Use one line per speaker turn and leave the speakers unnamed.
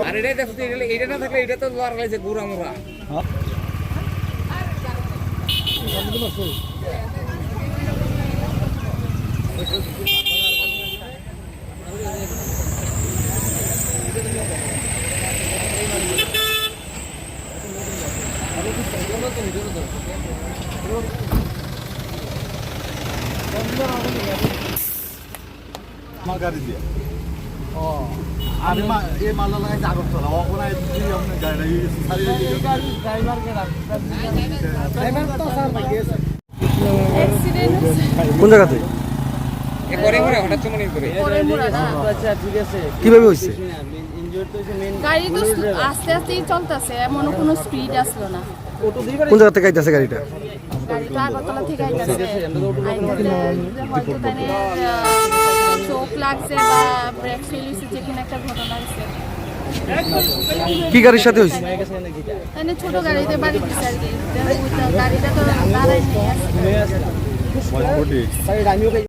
আর এটাই দেখো এটা না থাকলে এটা তো লোয়ার লাগছে গুড়া মুড়া।
আমার গাড়ি দিয়ে আমি এই মালটা লাগাইছি আগরতলা ওখানে
কোন জায়গাতে কিভাবে হয়েছে?
গাড়ি তো আস্তে আস্তেই চলতেছে, এমন কোনো স্পিড আসলো না।
কোন জায়গা থেকে আইতাছে গাড়িটা?
গাড়িটা আগরতলা থেকে আইতাছে, হয়তো তাই চোখ লাগছে বা ব্রেক ফেল হয়েছে, যেখানে একটা ঘটনা হয়েছে।
কি গাড়ির সাথে হয়েছে?
তাই ছোট গাড়িতে বাড়ি দিচ্ছে আর কি, গাড়িটা তো দাঁড়ায় নিয়ে আসছে।